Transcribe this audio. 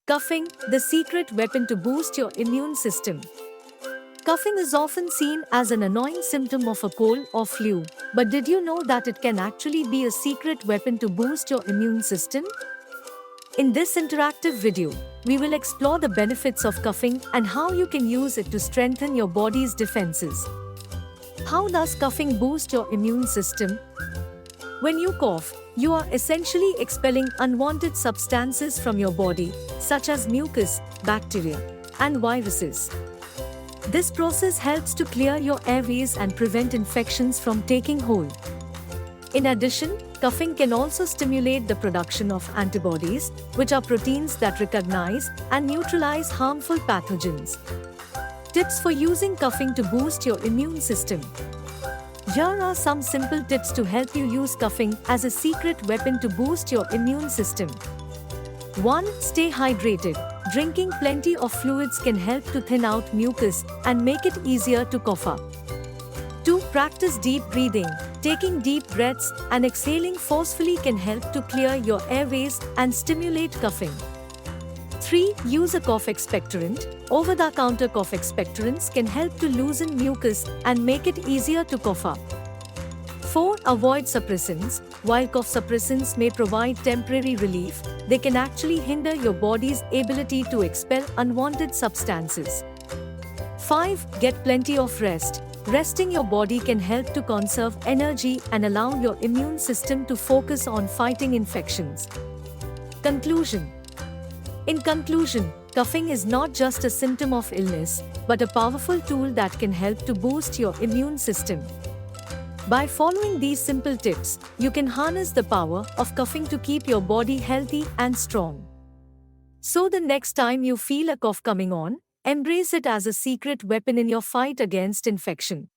Coughing, the secret weapon to boost your immune system. Coughing is often seen as an annoying symptom of a cold or flu, but did you know that it can actually be a secret weapon to boost your immune system? In this interactive video, we will explore the benefits of coughing and how you can use it to strengthen your body's defenses. How does coughing boost your immune system? When you cough, you are essentially expelling unwanted substances from your body, such as mucus, bacteria, and viruses. This process helps to clear your airways and prevent infections from taking hold. In addition, coughing can also stimulate the production of antibodies, which are proteins that recognize and neutralize harmful pathogens. Tips for using coughing to boost your immune system. Here are some simple tips to help you use coughing as a secret weapon to boost your immune system. 1. Stay hydrated. Drinking plenty of fluids can help to thin out mucus and make it easier to cough up. 2. Practice deep breathing. Taking deep breaths and exhaling forcefully can help to clear your airways and stimulate coughing. 3. Use a cough expectorant. Over-the-counter cough expectorants can help to loosen mucus and make it easier to cough up. 4. Avoid suppressants. While cough suppressants may provide temporary relief, they can actually hinder your body's ability to expel unwanted substances. 5. Get plenty of rest. Resting your body can help to conserve energy and allow your immune system to focus on fighting infections. Conclusion. In conclusion, coughing is not just a symptom of illness, but a powerful tool that can help to boost your immune system. By following these simple tips, you can harness the power of coughing to keep your body healthy and strong. So the next time you feel a cough coming on, embrace it as a secret weapon in your fight against infection.